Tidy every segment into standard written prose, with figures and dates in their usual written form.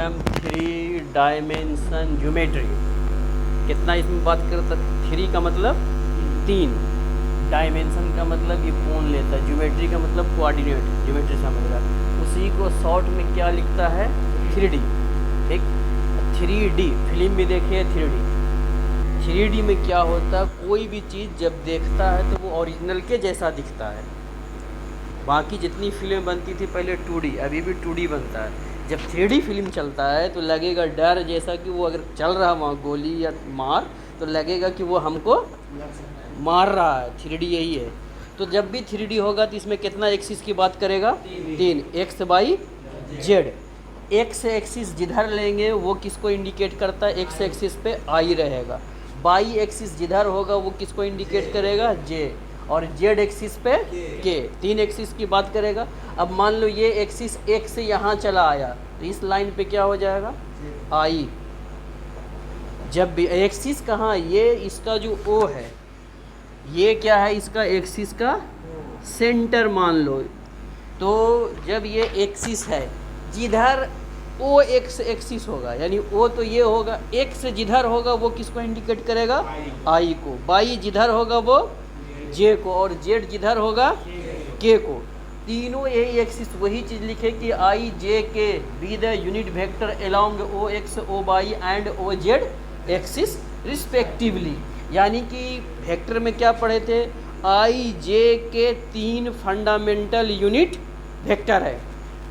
हम three dimension geometry. कितना इसमें बात करता, थ्री का मतलब तीन, डायमेंशन का मतलब ये कौन लेता है, ज्योमेट्री का मतलब कोऑर्डिनेट, ज्योमेट्री समझ रहा है। उसी को शॉर्ट में क्या लिखता है, 3D। ठीक, 3D फिल्म भी देखिए 3D। 3D में क्या होता है, कोई भी चीज़ जब देखता है तो वो ओरिजिनल के जैसा दिखता है। बाकी जितनी फिल्म बनती थी पहले 2D, अभी भी 2D बनता है। जब 3D फिल्म चलता है तो लगेगा डर जैसा कि वो अगर चल रहा वहाँ गोली या मार तो लगेगा कि वो हमको मार रहा है। 3D यही है। तो जब भी 3D होगा तो इसमें कितना एक्सिस की बात करेगा, तीन, x by Z. X axis जिधर लेंगे वो किसको इंडिकेट करता है, एक्स एक्सिस पे आई रहेगा। बाई एक्सिस जिधर होगा वो किसको इंडिकेट करेगा, जे। और जेड एक्सिस पे के, तीन एक्सिस की बात करेगा। अब मान लो ये एक्सिस एक से यहाँ चला आया तो इस लाइन पे क्या हो जाएगा, आई। जब भी एक्सिस कहाँ, ये इसका जो ओ है, ये क्या है इसका एक्सिस का सेंटर मान लो। तो जब ये एक्सिस है, जिधर ओ एक्स एक्सिस होगा, यानी ओ तो ये होगा, एक्स जिधर होगा वो किसको इंडिकेट करेगा, आई को। बाई जिधर होगा वो जे को, और जेड जिधर होगा के को। तीनों यही एक्सिस, वही चीज़ लिखे कि I J K be the unit vector along O X O Y and O Z axis respectively. यानी कि वेक्टर में क्या पढ़े थे, आई जे के तीन फंडामेंटल यूनिट वेक्टर है।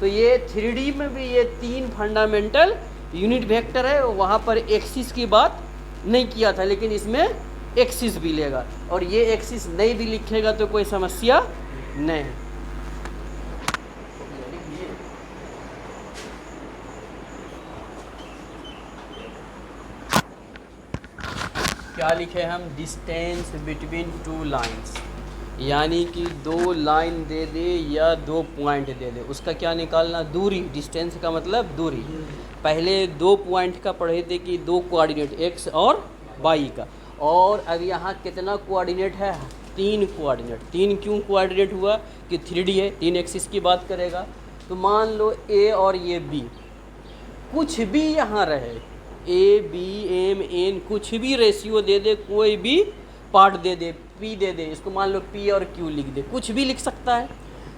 तो ये 3D में भी ये तीन फंडामेंटल यूनिट वेक्टर है। वहाँ पर एक्सिस की बात नहीं किया था, लेकिन इसमें एक्सिस भी लेगा, और ये एक्सिस नहीं भी लिखेगा तो कोई समस्या नहीं है। क्या लिखे हम, डिस्टेंस बिटवीन टू लाइंस, यानी कि दो लाइन दे दे या दो पॉइंट दे दे, उसका क्या निकालना, दूरी। डिस्टेंस का मतलब दूरी। पहले दो पॉइंट का पढ़े थे कि दो कोऑर्डिनेट एक्स और वाई का, और अब यहाँ कितना कोऑर्डिनेट है, तीन कोऑर्डिनेट। तीन क्यों कोऑर्डिनेट हुआ कि 3D है, तीन एक्सिस की बात करेगा। तो मान लो ए और ये बी, कुछ भी यहाँ रहे, ए बी एम एन, कुछ भी रेशियो दे दे, कोई भी पार्ट दे दे, पी दे दे, इसको मान लो पी और क्यू लिख दे, कुछ भी लिख सकता है।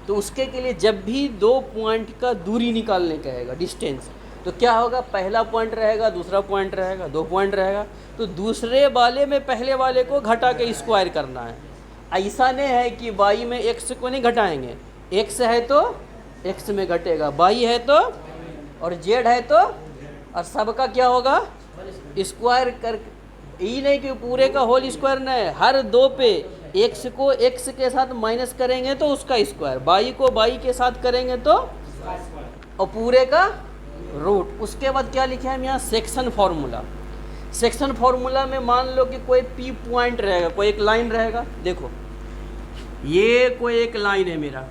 तो उसके के लिए जब भी दो पॉइंट का दूरी निकालने कहेगा, डिस्टेंस, तो क्या होगा, पहला पॉइंट रहेगा, दूसरा पॉइंट रहेगा, दो पॉइंट रहेगा, तो दूसरे वाले में पहले वाले को घटा के स्क्वायर करना है। ऐसा नहीं है कि वाई में एक्स को नहीं घटाएंगे, एक्स है तो एक्स में घटेगा, वाई है तो, और जेड है तो, और सबका क्या होगा, स्क्वायर कर। ये नहीं कि पूरे का होल स्क्वायर नहीं, हर दो पे एक्स को एक्स के साथ माइनस करेंगे तो उसका स्क्वायर, बाई को बाई के साथ करेंगे तो, और पूरे का रूट। उसके बाद क्या लिखे हम यहाँ, सेक्शन फार्मूला। सेक्शन फार्मूला में मान लो कि कोई पी पॉइंट रहेगा, कोई एक लाइन रहेगा। देखो ये कोई एक लाइन है मेरा,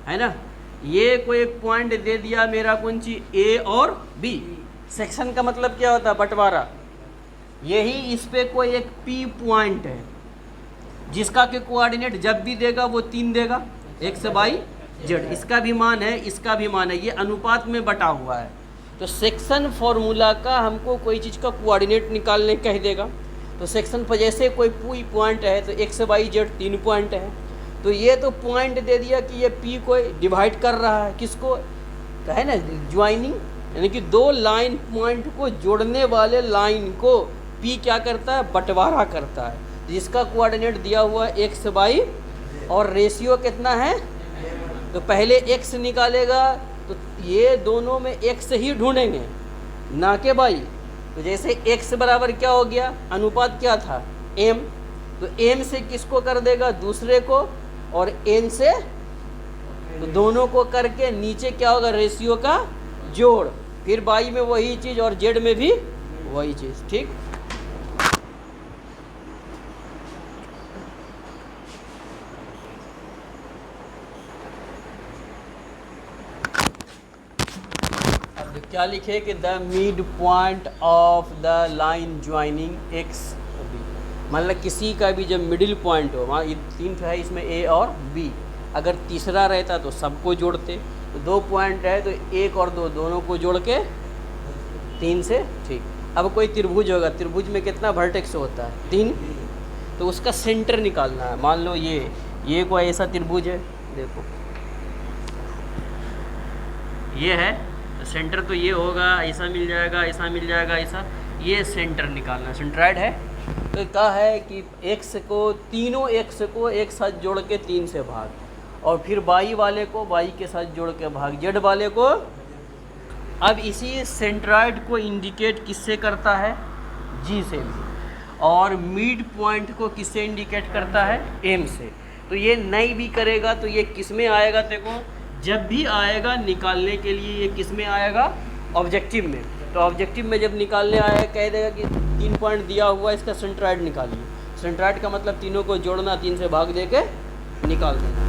है ना, ये कोई एक पॉइंट दे दिया मेरा, कौन सी, ए और बी। सेक्शन का मतलब क्या होता है, बंटवारा। यही इस पे कोई एक पी पॉइंट है जिसका के कोऑर्डिनेट जब भी देगा वो तीन देगा, एक्स बाई जेड। इसका भी मान है, इसका भी मान है, ये अनुपात में बटा हुआ है। तो सेक्शन फॉर्मूला का हमको कोई चीज़ का कोऑर्डिनेट निकालने कह देगा। तो सेक्शन पर जैसे कोई पूरी पॉइंट है तो एक्स बाई जेड तीन पॉइंट है, तो ये तो पॉइंट दे दिया कि ये पी को डिवाइड कर रहा है, किसको, है ना, ज्वाइनिंग, यानी कि दो लाइन पॉइंट को जोड़ने वाले लाइन को पी क्या करता है, बंटवारा करता है। जिसका कोऑर्डिनेट दिया हुआ है एक्स बाई, और रेशियो कितना है, तो पहले एक्स निकालेगा, तो ये दोनों में एक्स ही ढूंढेंगे ना के बाई। तो जैसे एक्स बराबर क्या हो गया, अनुपात क्या था, एम, तो एम से किसको कर देगा, दूसरे को, और एन से, तो दोनों को करके नीचे क्या होगा, रेशियो का जोड़, फिर बाई में वही चीज़ और जेड में भी वही चीज़। ठीक, अब क्या लिखे कि the mid point of the line joining X B, मतलब किसी का भी जब मिडिल पॉइंट हो, वहाँ तीन है इसमें ए और बी, अगर तीसरा रहता तो सबको जोड़ते, तो दो पॉइंट है तो एक और दो दोनों को जोड़ के 3 से, ठीक। अब कोई त्रिभुज होगा, त्रिभुज में कितना वर्टेक्स होता है? 3। तो उसका सेंटर निकालना है। मान लो ये कोई ऐसा त्रिभुज है, देखो ये है, तो सेंटर तो ये होगा, ऐसा मिल जाएगा, ऐसा मिल जाएगा, ऐसा, ये सेंटर निकालना, सेंट्राइड है। तो कहा है कि एक्स को, तीनों एक्स को एक साथ जोड़ के 3 से भाग, और फिर वाई वाले को वाई के साथ जोड़ के भाग, जेड वाले को। अब इसी सेंट्राइड को इंडिकेट किससे करता है? जी से भी। और मिड पॉइंट को किससे इंडिकेट करता है? एम से। तो ये नहीं भी करेगा तो ये किस में आएगा? देखो, जब भी आएगा निकालने के लिए ये किस में आएगा? ऑब्जेक्टिव में। तो ऑब्जेक्टिव में जब निकालने आया, कह देगा कि 3 पॉइंट दिया हुआ, इसका सेंट्राइड निकालिए। सेंट्राइड का मतलब तीनों को जोड़ना, 3 से भाग दे के निकाल देना।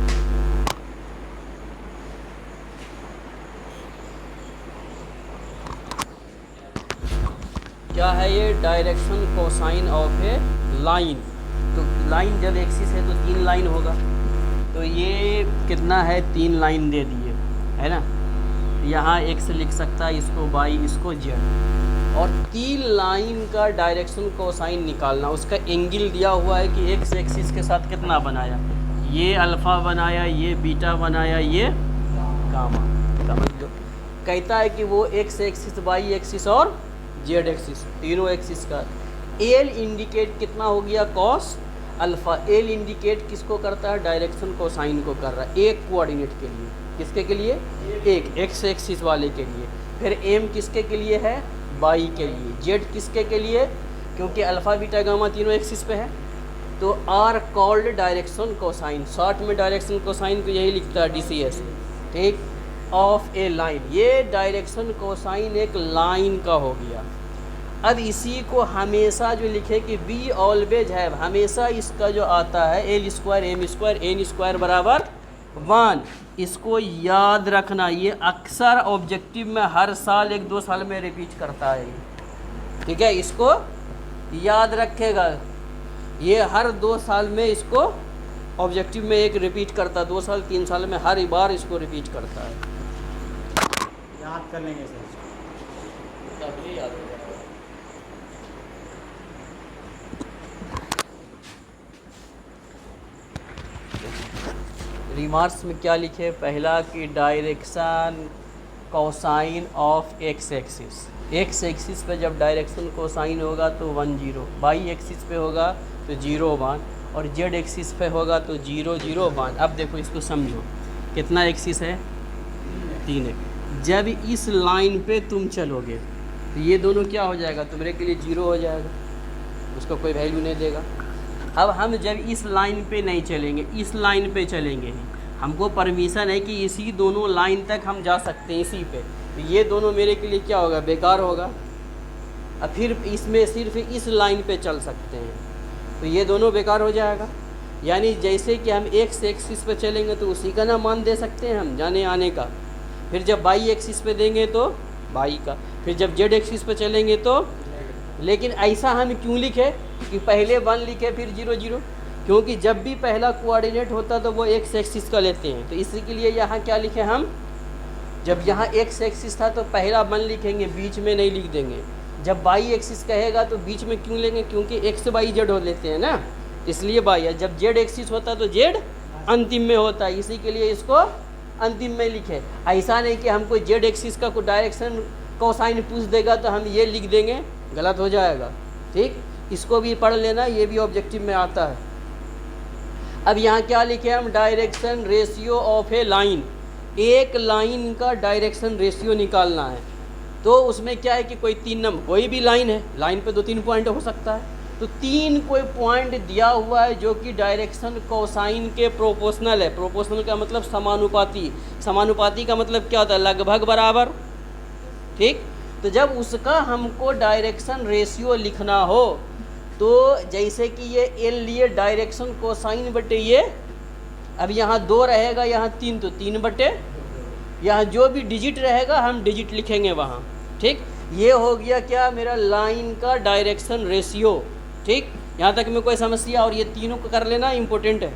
क्या है ये? Direction cosine of a line. तो लाइन जब एक्सिस है तो 3 लाइन होगा, तो ये कितना है? 3 लाइन दे दिए है ना। यहाँ एक्स लिख सकता है, इसको वाई, इसको जेड। और 3 लाइन का डायरेक्शन कोसाइन निकालना। उसका एंगल दिया हुआ है कि एक्स एक्सिस के साथ कितना बनाया, ये अल्फ़ा बनाया, ये बीटा बनाया, ये गामा। समझ लो, कहता है कि वो एक्स एक्सिस, वाई एक्सिस और जेड एक्सिस, तीनों एक्सिस का एल इंडिकेट कितना हो गया? Cos alpha. एल इंडिकेट किसको करता है? डायरेक्शन कोसाइन को कर रहा है, एक कोऑर्डिनेट के लिए। किसके के लिए? एक एक्स एक्सिस वाले के लिए। फिर एम किसके के लिए है? वाई के लिए। जेड किसके के लिए? क्योंकि अल्फ़ा बीटा गामा तीनों एक्सिस पे है। तो are called direction cosine. Short में डायरेक्शन कोसाइन को यही लिखता है, DCS, ठीक, ऑफ ए लाइन। ये डायरेक्शन कोसाइन एक लाइन का हो गया। अब इसी को हमेशा जो लिखे कि वी ऑलवेज हैव, हमेशा इसका जो आता है L square M square N square बराबर 1, इसको याद रखना। ये अक्सर ऑब्जेक्टिव में हर साल 1-2 साल में रिपीट करता है, ठीक है, इसको याद रखेगा। ये हर 2 साल में इसको ऑब्जेक्टिव में एक रिपीट करता, 2 साल 3 साल में हर बार इसको रिपीट करता है। याद कर लेंगे सर, तभी याद हो जाएगा। रिमार्क्स में क्या लिखे? पहला कि direction cosine of x axis. X axis पे जब डायरेक्शन कोसाइन होगा तो 1 0, वाई एक्सिस पे होगा तो 0 1, और जेड एक्सिस पे होगा तो 0 0 1। अब देखो इसको समझो, कितना एक्सिस है? 3 है। जब इस लाइन पे तुम चलोगे तो ये दोनों क्या हो जाएगा? तुम्हारे के लिए 0 हो जाएगा, उसका कोई वैल्यू नहीं देगा। अब हम जब इस लाइन पे नहीं चलेंगे, इस लाइन पे चलेंगे, हमको परमिशन है कि इसी दोनों लाइन तक हम जा सकते हैं, इसी पे, तो ये दोनों मेरे के लिए क्या होगा? बेकार होगा। अब फिर इसमें सिर्फ इस लाइन पे चल सकते हैं, तो ये दोनों बेकार हो जाएगा। यानी जैसे कि हम एक्स एक्सिस पे चलेंगे तो उसी का ना मान दे सकते हैं हम, जाने आने का। फिर जब वाई एक्सिस पे देंगे तो वाई का, फिर जब जेड एक्सिस पे चलेंगे तो। लेकिन ऐसा हम क्यों लिखे कि पहले 1 लिखे फिर 0 0? क्योंकि जब भी पहला कोऑर्डिनेट होता तो वो एक्स एक्सिस का लेते हैं, तो इसी के लिए यहाँ क्या लिखे हम? जब यहाँ एक्स एक्सिस था तो पहला 1 लिखेंगे, बीच में नहीं लिख देंगे। जब वाई एक्सिस कहेगा तो बीच में क्यों लेंगे? क्योंकि एक्स वाई जेड हो लेते हैं ना, इसलिए वाई है। जब जेड एक्सिस होता तो जेड अंतिम में होता है, इसी के लिए इसको अंतिम में लिखे। ऐसा नहीं कि हमको जेड एक्सिस का कोई डायरेक्शन कोसाइन पूछ देगा तो हम ये लिख देंगे, गलत हो जाएगा, ठीक। इसको भी पढ़ लेना, ये भी ऑब्जेक्टिव में आता है। अब यहाँ क्या लिखे हम? Direction ratio of a line. एक लाइन का डायरेक्शन रेशियो निकालना है। तो उसमें क्या है कि कोई 3 नंबर, कोई भी लाइन है, लाइन पे 2-3 पॉइंट हो सकता है, तो 3 कोई पॉइंट दिया हुआ है जो कि डायरेक्शन कोसाइन के प्रोपोर्शनल है। प्रोपोर्शनल का मतलब समानुपाती, समानुपाती का मतलब क्या होता है? लगभग बराबर, ठीक। तो जब उसका हमको डायरेक्शन रेशियो लिखना हो तो जैसे कि ये एल लिए डायरेक्शन कोसाइन बटे ये, अब यहाँ 2 रहेगा, यहाँ 3, तो 3 बटे, यहाँ जो भी डिजिट रहेगा हम डिजिट लिखेंगे वहाँ, ठीक। ये हो गया क्या? मेरा लाइन का डायरेक्शन रेशियो, ठीक। यहाँ तक में कोई समस्या? और ये तीनों को कर लेना, इम्पोर्टेंट है।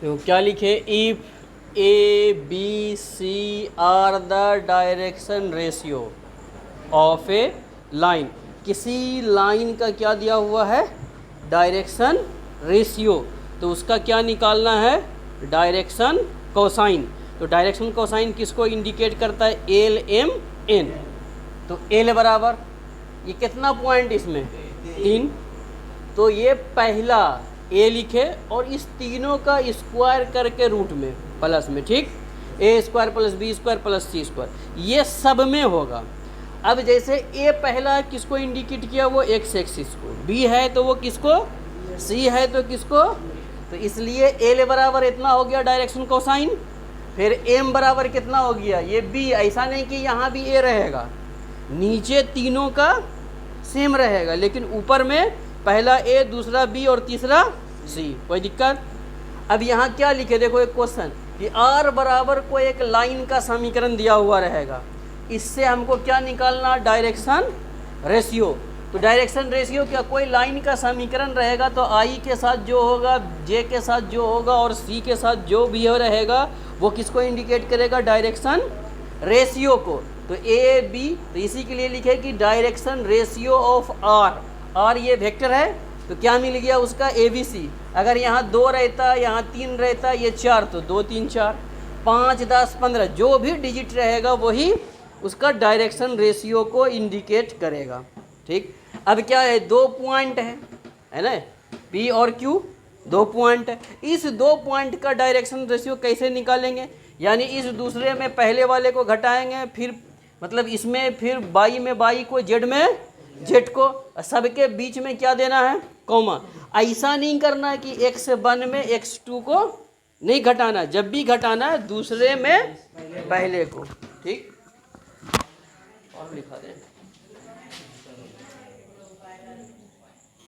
तो क्या लिखे, if A B C are the direction ratio of a line, किसी लाइन का क्या दिया हुआ है, डायरेक्शन रेशियो, तो उसका क्या निकालना है, डायरेक्शन कोसाइन। तो डायरेक्शन कोसाइन किसको इंडिकेट करता है, एल एम एन। तो एल बराबर ये कितना पॉइंट इसमें 3, तो ये पहला ए लिखे और इस तीनों का स्क्वायर करके रूट में प्लस में, ठीक, A square plus B square plus C square, ये सब में होगा। अब जैसे ए पहला किसको इंडिकेट किया, वो एक्स एक्सिस को, बी है तो वो किसको, सी है तो किसको, तो इसलिए एल बराबर इतना हो गया डायरेक्शन कोसाइन। फिर एम बराबर कितना हो गया, ये बी, ऐसा नहीं कि यहाँ भी ए रहेगा, नीचे तीनों का सेम रहेगा, लेकिन ऊपर में पहला ए, दूसरा बी और तीसरा सी, कोई दिक्कत। अब यहाँ क्या लिखे, देखो एक क्वेश्चन कि आर बराबर को एक लाइन का समीकरण दिया हुआ रहेगा, इससे हमको क्या निकालना, डायरेक्शन रेशियो। तो डायरेक्शन रेशियो क्या, कोई लाइन का समीकरण रहेगा तो आई के साथ जो होगा, जे के साथ जो होगा और सी के साथ जो भी रहेगा वो किसको इंडिकेट करेगा, डायरेक्शन रेशियो को। तो ए बी, तो इसी के लिए लिखे कि direction ratio of R, R ये वेक्टर है तो क्या मिल गया उसका, ए बी सी। अगर यहाँ 2 रहता, यहाँ 3 रहता, ये 4, तो 2 3 4 5 10 15 जो भी डिजिट रहेगा वही उसका डायरेक्शन रेशियो को इंडिकेट करेगा, ठीक। अब क्या है, 2 पॉइंट है ना, पी और क्यू 2 पॉइंट है, इस 2 पॉइंट का डायरेक्शन रेशियो कैसे निकालेंगे, यानी इस दूसरे में पहले वाले को घटाएंगे, फिर मतलब इसमें फिर बाई में बाई को, जेड में जेड को, सबके बीच में क्या देना है, कॉमा। ऐसा नहीं करना है कि x1 में x2 को नहीं घटाना, जब भी घटाना है दूसरे में पहले को, ठीक। और लिखा दें